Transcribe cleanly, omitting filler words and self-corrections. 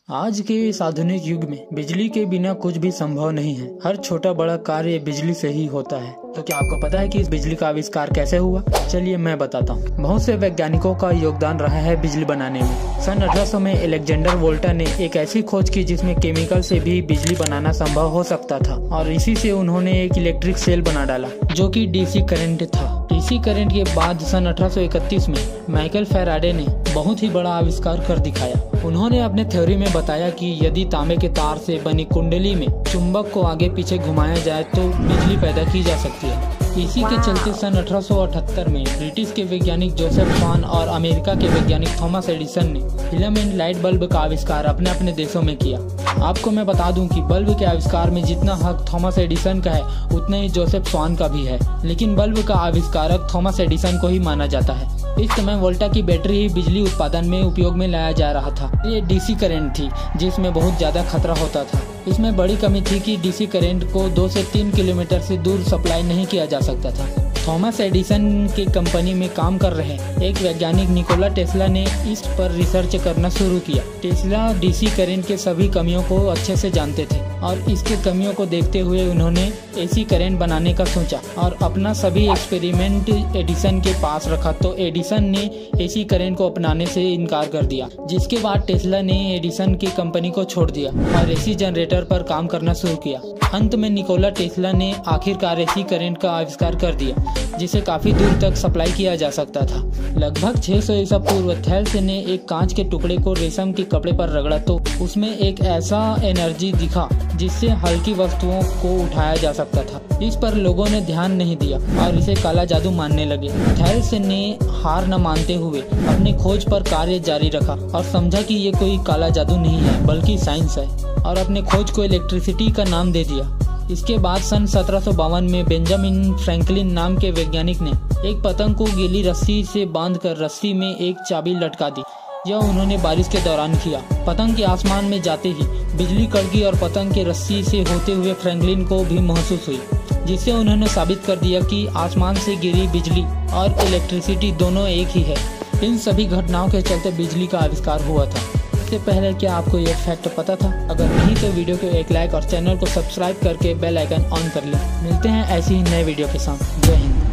आज के इस आधुनिक युग में बिजली के बिना कुछ भी संभव नहीं है। हर छोटा बड़ा कार्य बिजली से ही होता है। तो क्या आपको पता है कि इस बिजली का आविष्कार कैसे हुआ? चलिए मैं बताता हूँ। बहुत से वैज्ञानिकों का योगदान रहा है बिजली बनाने में। सन 1800 में अलेक्जेंडर वोल्टा ने एक ऐसी खोज की जिसमें केमिकल से भी बिजली बनाना संभव हो सकता था, और इसी से उन्होंने एक इलेक्ट्रिक सेल बना डाला जो कि डीसी करंट था। डीसी करंट के बाद सन 1831 में माइकल फैराडे ने बहुत ही बड़ा आविष्कार कर दिखाया। उन्होंने अपने थ्योरी में बताया कि यदि तांबे के तार से बनी कुंडली में चुंबक को आगे पीछे घुमाया जाए तो बिजली पैदा की जा सकती है। इसी के चलते सन 1878 में ब्रिटिश के वैज्ञानिक जोसेफ स्वान और अमेरिका के वैज्ञानिक थॉमस एडिसन ने फिलामेंट लाइट बल्ब का आविष्कार अपने अपने देशों में किया। आपको मैं बता दूं कि बल्ब के आविष्कार में जितना हक थॉमस एडिसन का है उतना ही जोसेफ स्वान का भी है, लेकिन बल्ब का आविष्कारक थॉमस एडिसन को ही माना जाता है। इस समय वोल्टा की बैटरी ही बिजली उत्पादन में उपयोग में लाया जा रहा था। ये डीसी करंट थी जिसमें बहुत ज्यादा खतरा होता था। इसमें बड़ी कमी थी कि डीसी करंट को 2 से 3 किलोमीटर से दूर सप्लाई नहीं किया जा सकता था। थॉमस एडिसन की कंपनी में काम कर रहे एक वैज्ञानिक निकोला टेस्ला ने इस पर रिसर्च करना शुरू किया। टेस्ला डीसी करंट के सभी कमियों को अच्छे से जानते थे और इसके कमियों को देखते हुए उन्होंने एसी करंट बनाने का सोचा और अपना सभी एक्सपेरिमेंट एडिसन के पास रखा। तो एडिसन ने एसी करंट को अपनाने से इनकार कर दिया, जिसके बाद टेस्ला ने एडिसन की कंपनी को छोड़ दिया और एसी जनरेटर पर काम करना शुरू किया। अंत में निकोला टेस्ला ने आखिरकार एसी करंट का आविष्कार कर दिया, जिसे काफी दूर तक सप्लाई किया जा सकता था। लगभग 600 ईसा पूर्व थेल्स ने एक कांच के टुकड़े को रेशम के कपड़े पर रगड़ा तो उसमें एक ऐसा एनर्जी दिखा जिससे हल्की वस्तुओं को उठाया जा सकता था। इस पर लोगों ने ध्यान नहीं दिया और इसे काला जादू मानने लगे। थेल्स ने हार न मानते हुए अपनी खोज पर कार्य जारी रखा और समझा कि ये कोई काला जादू नहीं है बल्कि साइंस है, और अपने खोज को इलेक्ट्रिसिटी का नाम दे दिया। इसके बाद सन 1752 में बेंजामिन फ्रैंकलिन नाम के वैज्ञानिक ने एक पतंग को गीली रस्सी से बांधकर रस्सी में एक चाबी लटका दी। यह उन्होंने बारिश के दौरान किया। पतंग के आसमान में जाते ही बिजली कड़की और पतंग के रस्सी से होते हुए फ्रैंकलिन को भी महसूस हुई, जिससे उन्होंने साबित कर दिया कि आसमान से गिरी बिजली और इलेक्ट्रिसिटी दोनों एक ही है। इन सभी घटनाओं के चलते बिजली का आविष्कार हुआ था। इससे पहले क्या आपको यह फैक्ट पता था? अगर नहीं तो वीडियो को एक लाइक और चैनल को सब्सक्राइब करके बेल आइकन ऑन कर लें। मिलते हैं ऐसी ही नए वीडियो के साथ। जय हिंद।